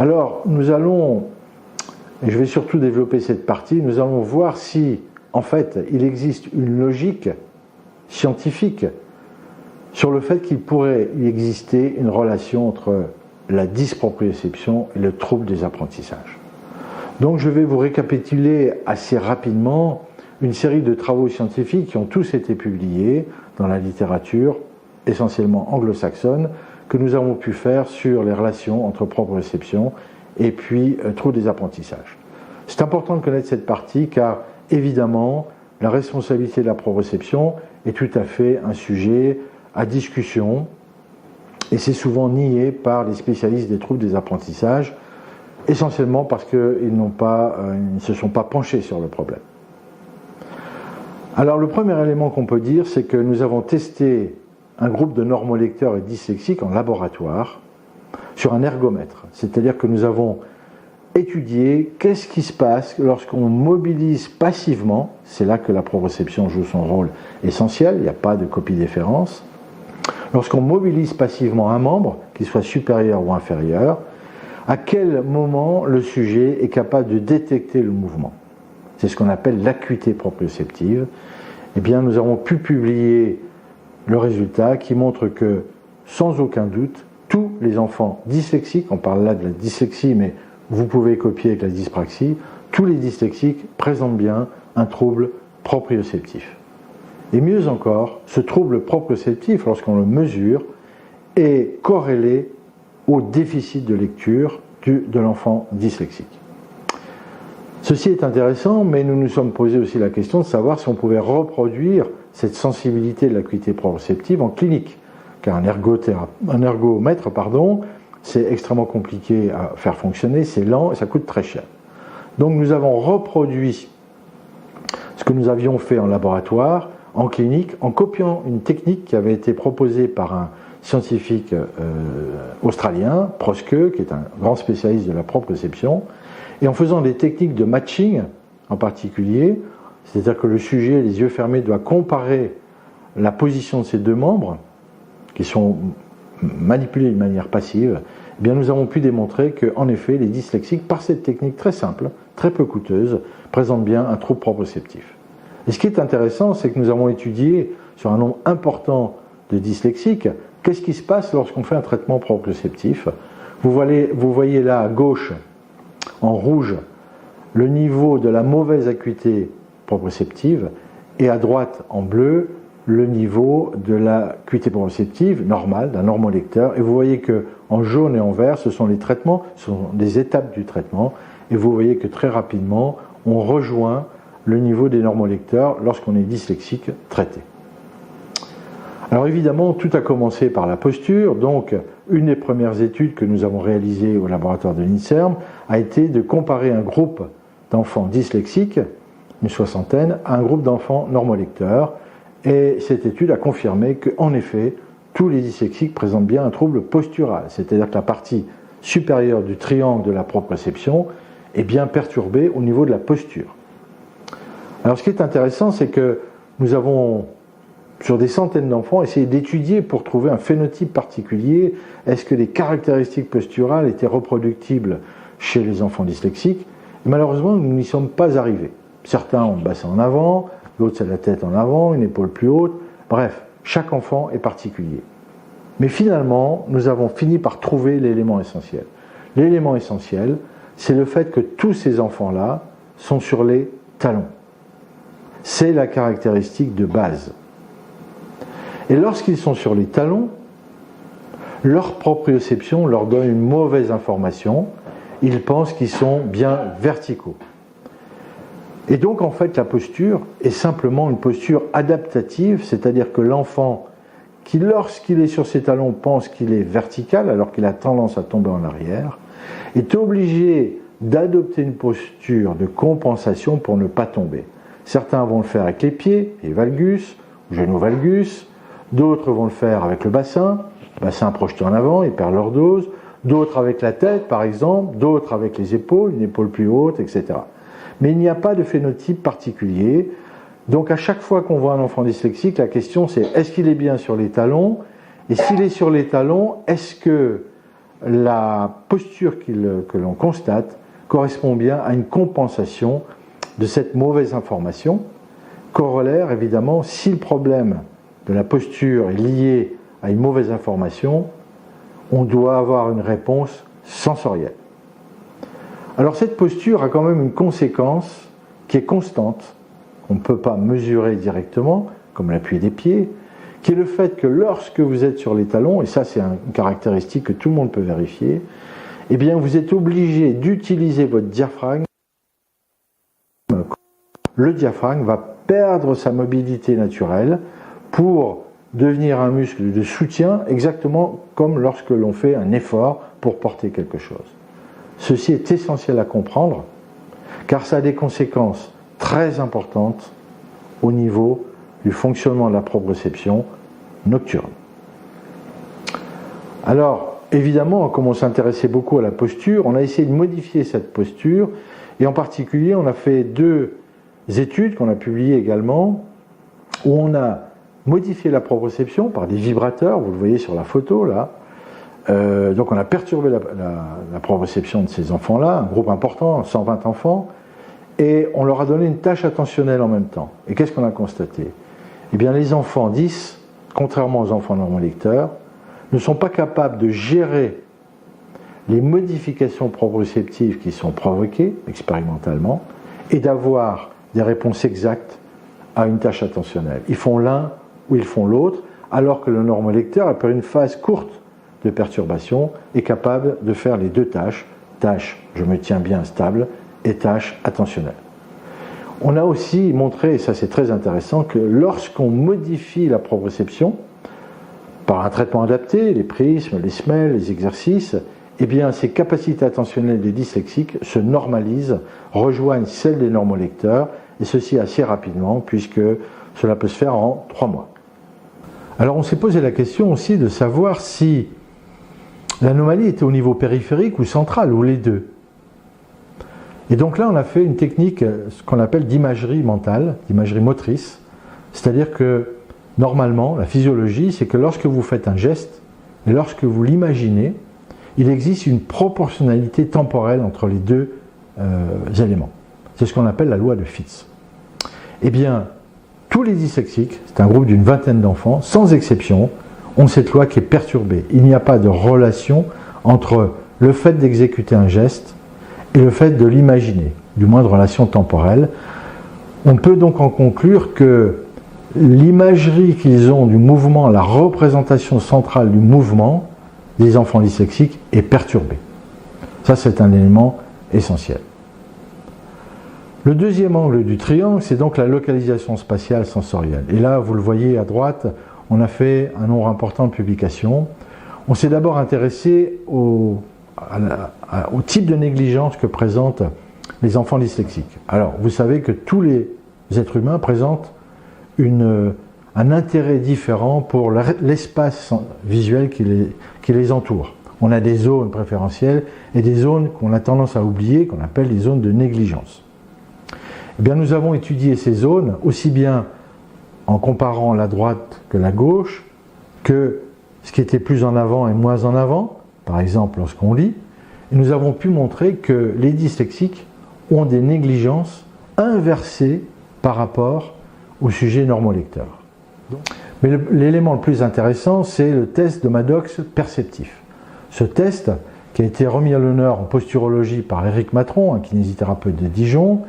Alors, nous allons, et je vais surtout développer cette partie, nous allons voir si, en fait, il existe une logique scientifique sur le fait qu'il pourrait y exister une relation entre la dysproprioception et le trouble des apprentissages. Donc je vais vous récapituler assez rapidement une série de travaux scientifiques qui ont tous été publiés dans la littérature, essentiellement anglo-saxonne, que nous avons pu faire sur les relations entre proprioception et puis trouble des apprentissages. C'est important de connaître cette partie car, évidemment, la responsabilité de la proprioception est tout à fait un sujet à discussion et c'est souvent nié par les spécialistes des troubles des apprentissages, essentiellement parce qu'ils ne se sont pas penchés sur le problème. Alors le premier élément qu'on peut dire, c'est que nous avons testé un groupe de normolecteurs et dyslexiques en laboratoire sur un ergomètre, c'est-à-dire que nous avons étudié qu'est-ce qui se passe lorsqu'on mobilise passivement, c'est là que la proprioception joue son rôle essentiel, il n'y a pas de copie déférence, lorsqu'on mobilise passivement un membre, qu'il soit supérieur ou inférieur, à quel moment le sujet est capable de détecter le mouvement. C'est ce qu'on appelle l'acuité proprioceptive. Eh bien, nous avons pu publier le résultat qui montre que, sans aucun doute, tous les enfants dyslexiques, on parle là de la dyslexie, mais vous pouvez copier avec la dyspraxie, tous les dyslexiques présentent bien un trouble proprioceptif. Et mieux encore, ce trouble proprioceptif, lorsqu'on le mesure, est corrélé au déficit de lecture de l'enfant dyslexique. Ceci est intéressant, mais nous nous sommes posé aussi la question de savoir si on pouvait reproduire cette sensibilité de l'acuité proprioceptive en clinique. Car un ergomètre, c'est extrêmement compliqué à faire fonctionner, c'est lent et ça coûte très cher. Donc nous avons reproduit ce que nous avions fait en laboratoire, en clinique, en copiant une technique qui avait été proposée par un scientifique australien, Proske, qui est un grand spécialiste de la proprioception, et en faisant des techniques de matching en particulier, c'est-à-dire que le sujet, les yeux fermés, doit comparer la position de ses deux membres, qui sont manipulés de manière passive, eh bien nous avons pu démontrer qu'en effet, les dyslexiques, par cette technique très simple, très peu coûteuse, présentent bien un trouble proprioceptif. Et ce qui est intéressant, c'est que nous avons étudié sur un nombre important de dyslexiques, qu'est-ce qui se passe lorsqu'on fait un traitement proprioceptif. Vous voyez là à gauche, en rouge, le niveau de la mauvaise acuité proprioceptive, et à droite, en bleu, le niveau de l'acuité proprioceptive normale, d'un normolecteur. Et vous voyez qu'en jaune et en vert, ce sont les traitements, ce sont des étapes du traitement, et vous voyez que très rapidement, on rejoint le niveau des normolecteurs lorsqu'on est dyslexique traité. Alors évidemment, tout a commencé par la posture, donc une des premières études que nous avons réalisées au laboratoire de l'INSERM a été de comparer un groupe d'enfants dyslexiques, une soixantaine, à un groupe d'enfants normolecteurs, et cette étude a confirmé qu'en effet, tous les dyslexiques présentent bien un trouble postural, c'est-à-dire que la partie supérieure du triangle de la proprioception est bien perturbée au niveau de la posture. Alors ce qui est intéressant, c'est que nous avons, sur des centaines d'enfants, essayé d'étudier pour trouver un phénotype particulier. Est-ce que les caractéristiques posturales étaient reproductibles chez les enfants dyslexiques? Et malheureusement, nous n'y sommes pas arrivés. Certains ont le bassin en avant, l'autre c'est la tête en avant, une épaule plus haute. Bref, chaque enfant est particulier. Mais finalement, nous avons fini par trouver l'élément essentiel. L'élément essentiel, c'est le fait que tous ces enfants-là sont sur les talons. C'est la caractéristique de base. Et lorsqu'ils sont sur les talons, leur proprioception leur donne une mauvaise information. Ils pensent qu'ils sont bien verticaux. Et donc en fait la posture est simplement une posture adaptative, c'est-à-dire que l'enfant qui lorsqu'il est sur ses talons pense qu'il est vertical alors qu'il a tendance à tomber en arrière, est obligé d'adopter une posture de compensation pour ne pas tomber. Certains vont le faire avec les pieds, les valgus, genoux valgus, d'autres vont le faire avec le bassin projeté en avant, ils perdent leur dose, d'autres avec la tête par exemple, d'autres avec les épaules, une épaule plus haute, etc. Mais il n'y a pas de phénotype particulier, donc à chaque fois qu'on voit un enfant dyslexique, la question c'est est-ce qu'il est bien sur les talons? Et s'il est sur les talons, est-ce que la posture que l'on constate correspond bien à une compensation de cette mauvaise information. Corollaire, évidemment, si le problème de la posture est lié à une mauvaise information, on doit avoir une réponse sensorielle. Alors cette posture a quand même une conséquence qui est constante, qu'on ne peut pas mesurer directement, comme l'appui des pieds, qui est le fait que lorsque vous êtes sur les talons, et ça c'est une caractéristique que tout le monde peut vérifier, eh bien vous êtes obligé d'utiliser votre diaphragme. Le diaphragme va perdre sa mobilité naturelle pour devenir un muscle de soutien, exactement comme lorsque l'on fait un effort pour porter quelque chose. Ceci est essentiel à comprendre, car ça a des conséquences très importantes au niveau du fonctionnement de la proprioception nocturne. Alors, évidemment, comme on s'intéressait beaucoup à la posture, on a essayé de modifier cette posture, et en particulier, on a fait 2 études qu'on a publiées également, où on a modifié la proprioception par des vibrateurs, vous le voyez sur la photo là. Donc on a perturbé la proprioception de ces enfants-là, un groupe important, 120 enfants, et on leur a donné une tâche attentionnelle en même temps. Et qu'est-ce qu'on a constaté? Eh bien les enfants 10, contrairement aux enfants normolecteurs, ne sont pas capables de gérer les modifications proprioceptives qui sont provoquées expérimentalement et d'avoir des réponses exactes à une tâche attentionnelle. Ils font l'un ou ils font l'autre, alors que le normolecteur, après une phase courte de perturbation, est capable de faire les 2 tâches, tâche je me tiens bien stable et tâche attentionnelle. On a aussi montré, et ça c'est très intéressant, que lorsqu'on modifie la proprioception par un traitement adapté, les prismes, les semelles, les exercices, eh bien ces capacités attentionnelles des dyslexiques se normalisent, rejoignent celles des normolecteurs, et ceci assez rapidement, puisque cela peut se faire en 3 mois. Alors on s'est posé la question aussi de savoir si l'anomalie était au niveau périphérique ou central, ou les deux. Et donc là on a fait une technique, ce qu'on appelle d'imagerie mentale, d'imagerie motrice, c'est-à-dire que normalement, la physiologie, c'est que lorsque vous faites un geste, et lorsque vous l'imaginez, il existe une proportionnalité temporelle entre les 2 éléments. C'est ce qu'on appelle la loi de Fitts. Eh bien, tous les dyslexiques, c'est un groupe d'une 20aine d'enfants, sans exception, ont cette loi qui est perturbée. Il n'y a pas de relation entre le fait d'exécuter un geste et le fait de l'imaginer, du moins de relation temporelle. On peut donc en conclure que l'imagerie qu'ils ont du mouvement, la représentation centrale du mouvement des enfants dyslexiques est perturbée. Ça, c'est un élément essentiel. Le deuxième angle du triangle, c'est donc la localisation spatiale sensorielle. Et là, vous le voyez à droite, on a fait un nombre important de publications. On s'est d'abord intéressé au type de négligence que présentent les enfants dyslexiques. Alors, vous savez que tous les êtres humains présentent un intérêt différent pour l'espace visuel qui les entoure. On a des zones préférentielles et des zones qu'on a tendance à oublier, qu'on appelle les zones de négligence. Eh bien, nous avons étudié ces zones aussi bien en comparant la droite que la gauche, que ce qui était plus en avant et moins en avant, par exemple lorsqu'on lit, et nous avons pu montrer que les dyslexiques ont des négligences inversées par rapport au sujet normolecteur. Mais l'élément le plus intéressant, c'est le test de Maddox perceptif. Ce test, qui a été remis à l'honneur en posturologie par Éric Matron, un kinésithérapeute de Dijon,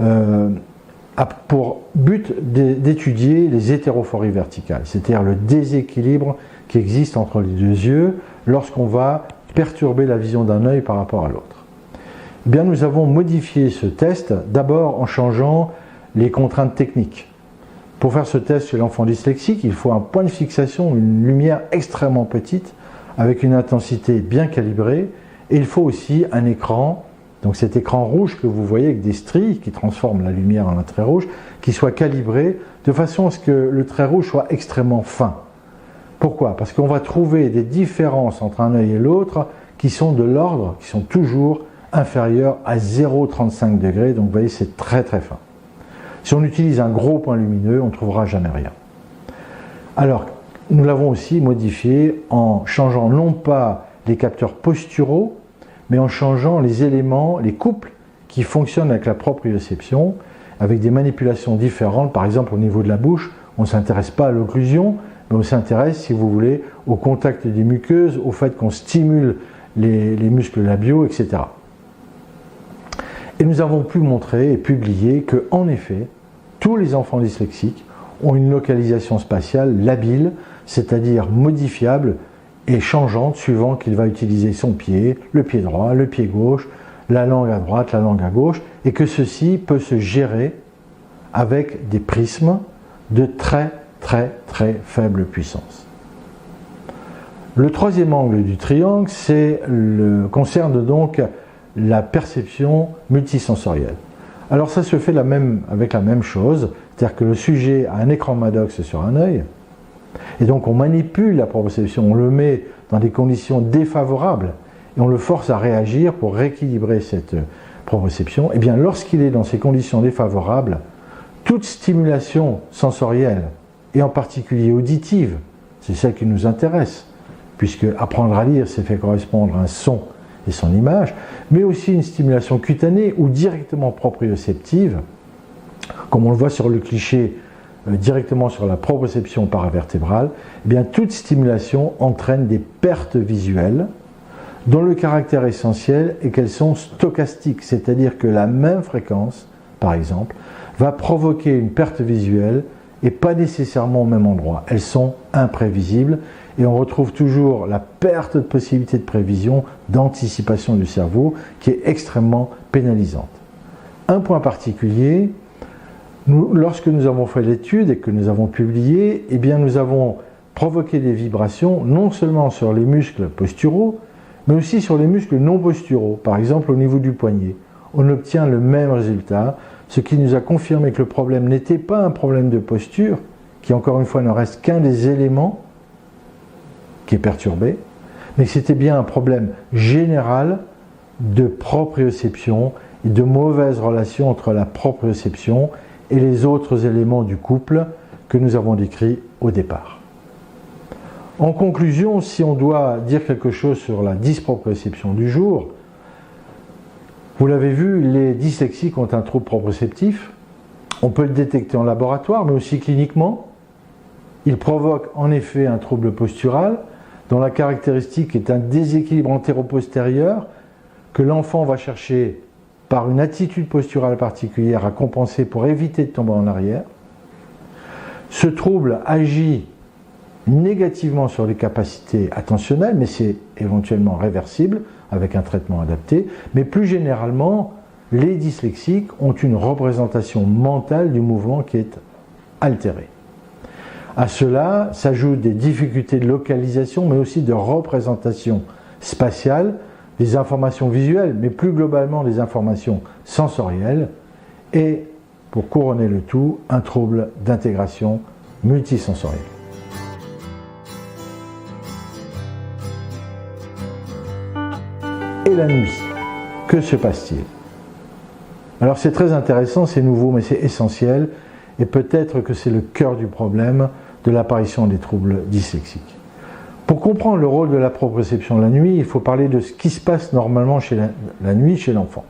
a pour but d'étudier les hétérophories verticales, c'est-à-dire le déséquilibre qui existe entre les 2 yeux lorsqu'on va perturber la vision d'un œil par rapport à l'autre. Eh bien, nous avons modifié ce test d'abord en changeant les contraintes techniques. Pour faire ce test chez l'enfant dyslexique, il faut un point de fixation, une lumière extrêmement petite, avec une intensité bien calibrée, et il faut aussi un écran, donc cet écran rouge que vous voyez avec des stries qui transforment la lumière en un trait rouge, qui soit calibré de façon à ce que le trait rouge soit extrêmement fin. Pourquoi? Parce qu'on va trouver des différences entre un œil et l'autre qui sont de l'ordre, qui sont toujours inférieures à 0,35 degrés, donc vous voyez c'est très très fin. Si on utilise un gros point lumineux, on ne trouvera jamais rien. Alors, nous l'avons aussi modifié en changeant non pas les capteurs posturaux, mais en changeant les éléments, les couples qui fonctionnent avec la proprioception, avec des manipulations différentes. Par exemple, au niveau de la bouche, on ne s'intéresse pas à l'occlusion, mais on s'intéresse, si vous voulez, au contact des muqueuses, au fait qu'on stimule les muscles labiaux, etc. Et nous avons pu montrer et publier qu'en effet, tous les enfants dyslexiques ont une localisation spatiale labile, c'est-à-dire modifiable et changeante suivant qu'il va utiliser son pied, le pied droit, le pied gauche, la langue à droite, la langue à gauche, et que ceci peut se gérer avec des prismes de très très très faible puissance. Le troisième angle du triangle concerne donc la perception multisensorielle. Alors ça se fait avec la même chose, c'est-à-dire que le sujet a un écran Maddox sur un œil, et donc on manipule la proprioception, on le met dans des conditions défavorables, et on le force à réagir pour rééquilibrer cette proprioception. Et bien lorsqu'il est dans ces conditions défavorables, toute stimulation sensorielle, et en particulier auditive, c'est celle qui nous intéresse, puisque apprendre à lire, c'est fait correspondre à un son et son image, mais aussi une stimulation cutanée ou directement proprioceptive, comme on le voit sur le cliché directement sur la proprioception paravertébrale, eh bien toute stimulation entraîne des pertes visuelles dont le caractère essentiel est qu'elles sont stochastiques, c'est-à-dire que la même fréquence, par exemple, va provoquer une perte visuelle et pas nécessairement au même endroit. Elles sont imprévisibles et on retrouve toujours la perte de possibilité de prévision, d'anticipation du cerveau qui est extrêmement pénalisante. Un point particulier, lorsque nous avons fait l'étude et que nous avons publié, eh bien nous avons provoqué des vibrations non seulement sur les muscles posturaux, mais aussi sur les muscles non posturaux, par exemple au niveau du poignet. On obtient le même résultat, ce qui nous a confirmé que le problème n'était pas un problème de posture, qui encore une fois ne reste qu'un des éléments qui est perturbé, mais que c'était bien un problème général de proprioception et de mauvaise relation entre la proprioception et les autres éléments du couple que nous avons décrits au départ. En conclusion, si on doit dire quelque chose sur la dysproprioception du jour, vous l'avez vu, les dyslexiques ont un trouble proprioceptif. On peut le détecter en laboratoire, mais aussi cliniquement. Il provoque en effet un trouble postural, dont la caractéristique est un déséquilibre antéro-postérieur que l'enfant va chercher par une attitude posturale particulière à compenser pour éviter de tomber en arrière. Ce trouble agit négativement sur les capacités attentionnelles, mais c'est éventuellement réversible avec un traitement adapté. Mais plus généralement, les dyslexiques ont une représentation mentale du mouvement qui est altérée. À cela s'ajoutent des difficultés de localisation, mais aussi de représentation spatiale, des informations visuelles, mais plus globalement des informations sensorielles, et, pour couronner le tout, un trouble d'intégration multisensorielle. Et la nuit, que se passe-t-il? Alors c'est très intéressant, c'est nouveau, mais c'est essentiel, et peut-être que c'est le cœur du problème de l'apparition des troubles dyslexiques. Pour comprendre le rôle de la proprioception la nuit, il faut parler de ce qui se passe normalement la nuit chez l'enfant.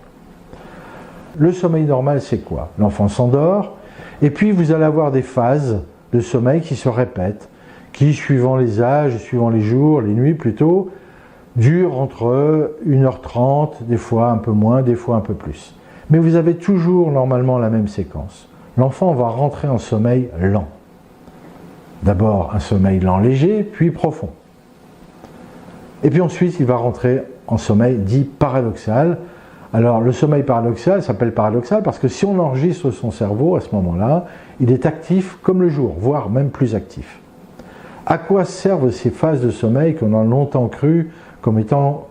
Le sommeil normal, c'est quoi? L'enfant s'endort, et puis vous allez avoir des phases de sommeil qui se répètent, qui, suivant les âges, suivant les jours, les nuits plutôt, durent entre 1h30, des fois un peu moins, des fois un peu plus. Mais vous avez toujours normalement la même séquence. L'enfant va rentrer en sommeil lent. D'abord un sommeil lent léger, puis profond. Et puis ensuite il va rentrer en sommeil dit paradoxal. Alors le sommeil paradoxal s'appelle paradoxal parce que si on enregistre son cerveau à ce moment-là, il est actif comme le jour, voire même plus actif. À quoi servent ces phases de sommeil qu'on a longtemps cru comme étant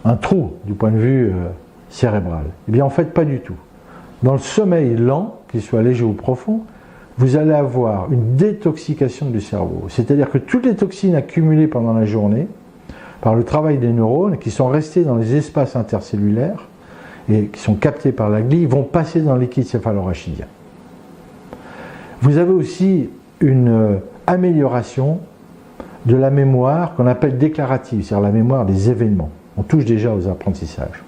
un trou du point de vue cérébral? Eh bien en fait pas du tout. Dans le sommeil lent, qu'il soit léger ou profond, vous allez avoir une détoxication du cerveau. C'est-à-dire que toutes les toxines accumulées pendant la journée, par le travail des neurones, qui sont restées dans les espaces intercellulaires et qui sont captées par la glie, vont passer dans le liquide céphalorachidien. Vous avez aussi une amélioration de la mémoire qu'on appelle déclarative, c'est-à-dire la mémoire des événements. On touche déjà aux apprentissages.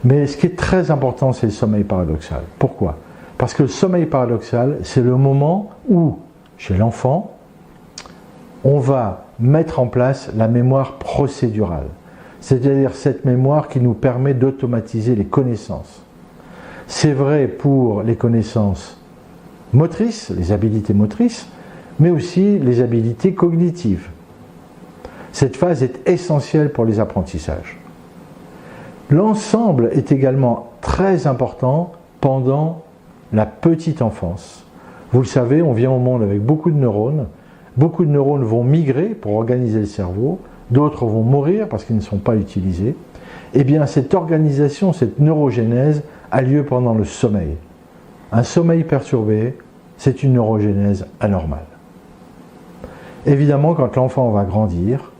Mais ce qui est très important, c'est le sommeil paradoxal. Pourquoi ? Parce que le sommeil paradoxal, c'est le moment où, chez l'enfant, on va mettre en place la mémoire procédurale. C'est-à-dire cette mémoire qui nous permet d'automatiser les connaissances. C'est vrai pour les connaissances motrices, les habiletés motrices, mais aussi les habiletés cognitives. Cette phase est essentielle pour les apprentissages. L'ensemble est également très important pendant la petite enfance. Vous le savez, on vient au monde avec beaucoup de neurones. Beaucoup de neurones vont migrer pour organiser le cerveau, d'autres vont mourir parce qu'ils ne sont pas utilisés. Eh bien, cette organisation, cette neurogénèse a lieu pendant le sommeil. Un sommeil perturbé, c'est une neurogénèse anormale. Évidemment, quand l'enfant va grandir,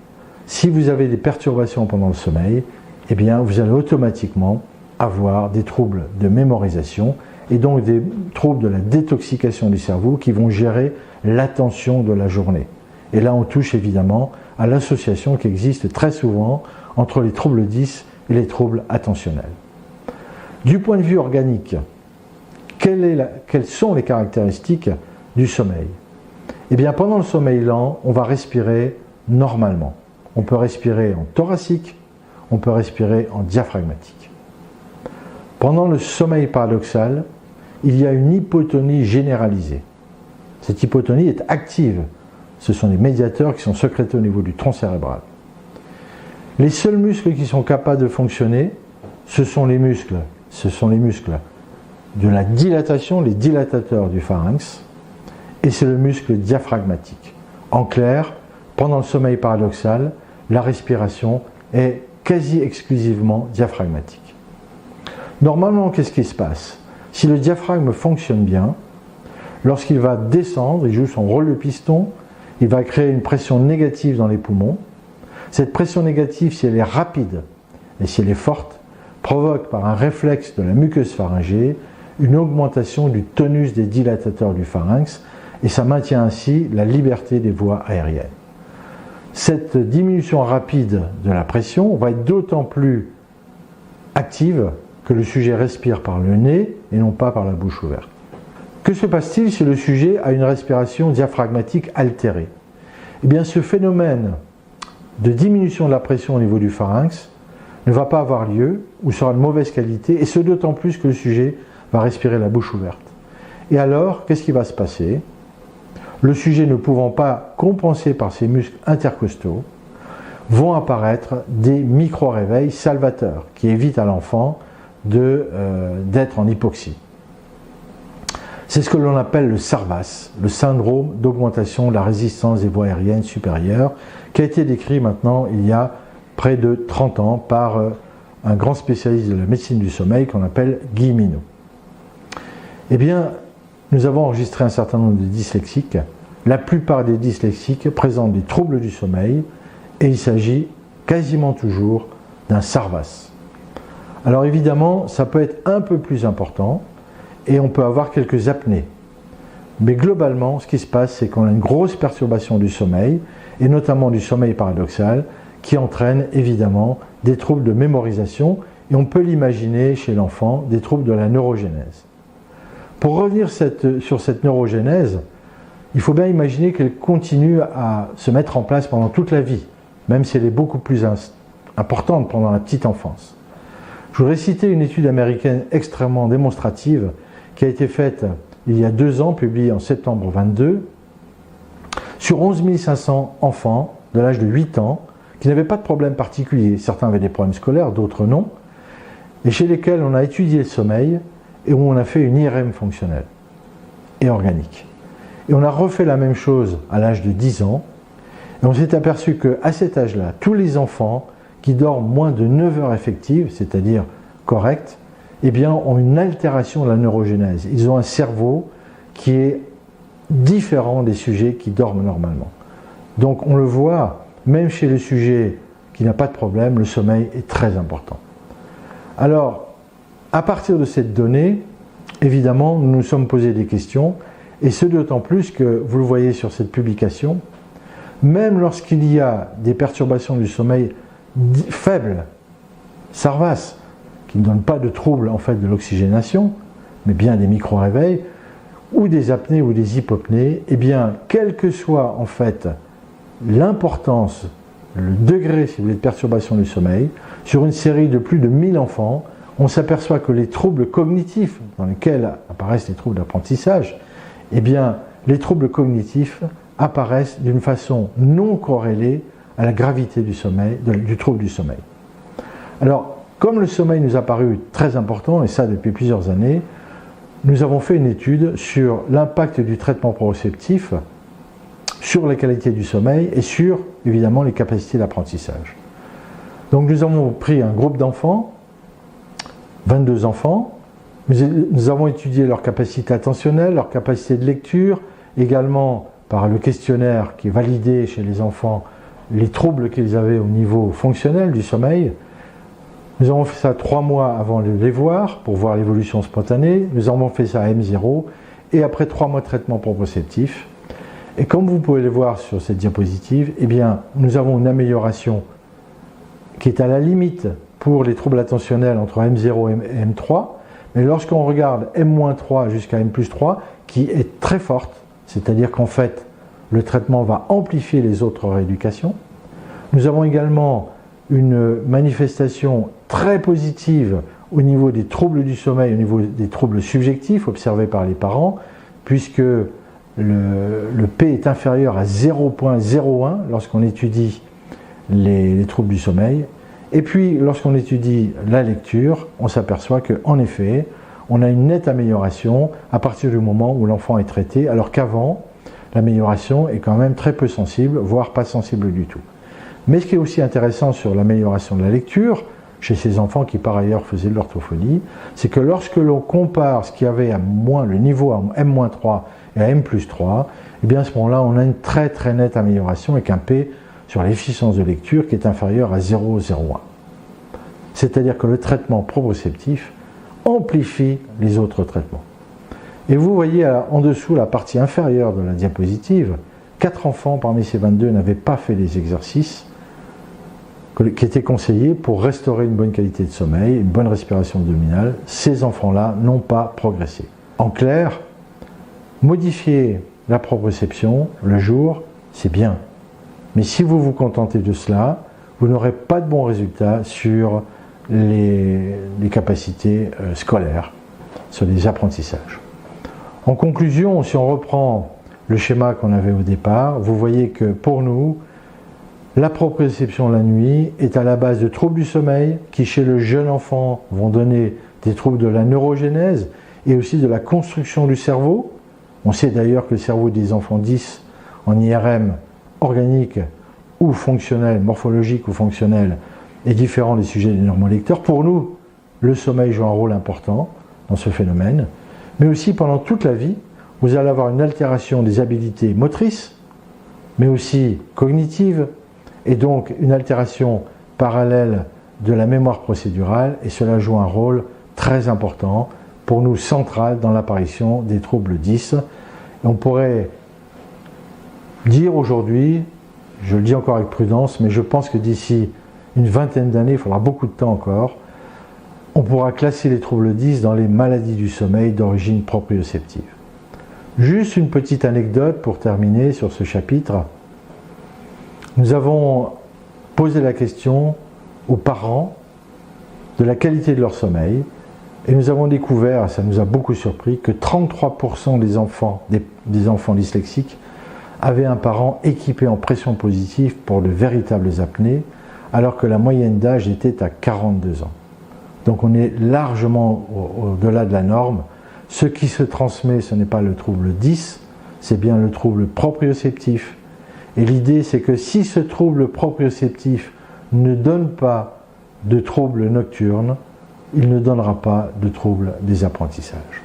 si vous avez des perturbations pendant le sommeil, eh bien, vous allez automatiquement avoir des troubles de mémorisation et donc des troubles de la détoxication du cerveau qui vont gérer l'attention de la journée. Et là, on touche évidemment à l'association qui existe très souvent entre les troubles 10 et les troubles attentionnels. Du point de vue organique, quelles sont les caractéristiques du sommeil ? Eh bien, pendant le sommeil lent, on va respirer normalement. On peut respirer en thoracique, on peut respirer en diaphragmatique. Pendant le sommeil paradoxal, il y a une hypotonie généralisée. Cette hypotonie est active. Ce sont des médiateurs qui sont sécrétés au niveau du tronc cérébral. Les seuls muscles qui sont capables de fonctionner, ce sont les muscles de la dilatation, les dilatateurs du pharynx, et c'est le muscle diaphragmatique. En clair, pendant le sommeil paradoxal, la respiration est quasi exclusivement diaphragmatique. Normalement, qu'est-ce qui se passe ? Si le diaphragme fonctionne bien, lorsqu'il va descendre, il joue son rôle de piston, il va créer une pression négative dans les poumons. Cette pression négative, si elle est rapide et si elle est forte, provoque par un réflexe de la muqueuse pharyngée une augmentation du tonus des dilatateurs du pharynx et ça maintient ainsi la liberté des voies aériennes. Cette diminution rapide de la pression va être d'autant plus active que le sujet respire par le nez et non pas par la bouche ouverte. Que se passe-t-il si le sujet a une respiration diaphragmatique altérée ? Eh bien, ce phénomène de diminution de la pression au niveau du pharynx ne va pas avoir lieu ou sera de mauvaise qualité, et ce d'autant plus que le sujet va respirer la bouche ouverte. Et alors, qu'est-ce qui va se passer ? Le sujet ne pouvant pas compenser par ses muscles intercostaux, vont apparaître des micro-réveils salvateurs qui évitent à l'enfant d'être en hypoxie. C'est ce que l'on appelle le SARVAS, le syndrome d'augmentation de la résistance des voies aériennes supérieures, qui a été décrit maintenant il y a près de 30 ans par un grand spécialiste de la médecine du sommeil qu'on appelle Guy Minot. Eh bien, nous avons enregistré un certain nombre de dyslexiques. La plupart des dyslexiques présentent des troubles du sommeil et il s'agit quasiment toujours d'un SARVAS. Alors évidemment, ça peut être un peu plus important et on peut avoir quelques apnées. Mais globalement, ce qui se passe, c'est qu'on a une grosse perturbation du sommeil, et notamment du sommeil paradoxal, qui entraîne évidemment des troubles de mémorisation, et on peut l'imaginer chez l'enfant, des troubles de la neurogénèse. Pour revenir sur cette neurogénèse, il faut bien imaginer qu'elle continue à se mettre en place pendant toute la vie, même si elle est beaucoup plus importante pendant la petite enfance. Je voudrais citer une étude américaine extrêmement démonstrative qui a été faite il y a 2 ans, publiée en septembre 22, sur 11 500 enfants de l'âge de 8 ans qui n'avaient pas de problème particulier. Certains avaient des problèmes scolaires, d'autres non, et chez lesquels on a étudié le sommeil et où on a fait une IRM fonctionnelle et organique. Et on a refait la même chose à l'âge de 10 ans, et on s'est aperçu qu'à cet âge-là, tous les enfants qui dorment moins de 9 heures effectives, c'est-à-dire correctes, eh bien, ont une altération de la neurogénèse. Ils ont un cerveau qui est différent des sujets qui dorment normalement. Donc on le voit, même chez le sujet qui n'a pas de problème, le sommeil est très important. Alors, à partir de cette donnée, évidemment, nous nous sommes posé des questions, et ce d'autant plus que, vous le voyez sur cette publication, même lorsqu'il y a des perturbations du sommeil faibles, sarvases, qui ne donnent pas de troubles en fait de l'oxygénation, mais bien des micro-réveils, ou des apnées ou des hypopnées, eh bien, quelle que soit en fait l'importance, le degré, si vous voulez, de perturbation du sommeil, sur une série de plus de 1000 enfants, on s'aperçoit que les troubles cognitifs, dans lesquels apparaissent les troubles d'apprentissage, eh bien, les troubles cognitifs apparaissent d'une façon non corrélée à la gravité du sommeil, du trouble du sommeil. Alors, comme le sommeil nous a paru très important, et ça depuis plusieurs années, nous avons fait une étude sur l'impact du traitement proprioceptif sur la qualité du sommeil et sur, évidemment, les capacités d'apprentissage. Donc nous avons pris un groupe d'enfants, 22 enfants, nous avons étudié leur capacité attentionnelle, leur capacité de lecture, également par le questionnaire qui validait chez les enfants les troubles qu'ils avaient au niveau fonctionnel du sommeil. Nous avons fait ça 3 mois avant de les voir, pour voir l'évolution spontanée. Nous avons fait ça à M0, et après 3 mois de traitement proprioceptif. Et comme vous pouvez le voir sur cette diapositive, eh bien, nous avons une amélioration qui est à la limite pour les troubles attentionnels entre M0 et M3, mais lorsqu'on regarde M-3 jusqu'à M+3, qui est très forte, c'est-à-dire qu'en fait, le traitement va amplifier les autres rééducations. Nous avons également une manifestation très positive au niveau des troubles du sommeil, au niveau des troubles subjectifs observés par les parents, puisque le P est inférieur à 0,01 lorsqu'on étudie les troubles du sommeil. Et puis, lorsqu'on étudie la lecture, on s'aperçoit qu'en effet, on a une nette amélioration à partir du moment où l'enfant est traité, alors qu'avant, l'amélioration est quand même très peu sensible, voire pas sensible du tout. Mais ce qui est aussi intéressant sur l'amélioration de la lecture, chez ces enfants qui par ailleurs faisaient de l'orthophonie, c'est que lorsque l'on compare ce qu'il y avait à le niveau à M-3 et à M+3, eh bien à ce moment-là, on a une très très nette amélioration avec un P sur l'efficience de lecture qui est inférieur à 0,01. C'est-à-dire que le traitement proprioceptif amplifie les autres traitements. Et vous voyez en dessous la partie inférieure de la diapositive, 4 enfants parmi ces 22 n'avaient pas fait les exercices qui étaient conseillés pour restaurer une bonne qualité de sommeil, une bonne respiration abdominale. Ces enfants-là n'ont pas progressé. En clair, modifier la proprioception le jour, c'est bien. Mais si vous vous contentez de cela, vous n'aurez pas de bons résultats sur les capacités scolaires, sur les apprentissages. En conclusion, si on reprend le schéma qu'on avait au départ, vous voyez que pour nous, la proprioception la nuit est à la base de troubles du sommeil qui, chez le jeune enfant, vont donner des troubles de la neurogénèse et aussi de la construction du cerveau. On sait d'ailleurs que le cerveau des enfants 10 en IRM organique ou fonctionnel, morphologique ou fonctionnel, est différent des sujets des neurolecteurs. Pour nous, le sommeil joue un rôle important dans ce phénomène, mais aussi pendant toute la vie, vous allez avoir une altération des habiletés motrices, mais aussi cognitives, et donc une altération parallèle de la mémoire procédurale, et cela joue un rôle très important, pour nous central dans l'apparition des troubles 10. Et on pourrait dire aujourd'hui, je le dis encore avec prudence, mais je pense que d'ici une vingtaine d'années, il faudra beaucoup de temps encore, on pourra classer les troubles 10 dans les maladies du sommeil d'origine proprioceptive. Juste une petite anecdote pour terminer sur ce chapitre. Nous avons posé la question aux parents de la qualité de leur sommeil et nous avons découvert, ça nous a beaucoup surpris, que 33% des enfants dyslexiques avaient un parent équipé en pression positive pour de véritables apnées, alors que la moyenne d'âge était à 42 ans. Donc on est largement au-delà de la norme. Ce qui se transmet, ce n'est pas le trouble 10, c'est bien le trouble proprioceptif. Et l'idée, c'est que si ce trouble proprioceptif ne donne pas de troubles nocturnes, il ne donnera pas de troubles des apprentissages.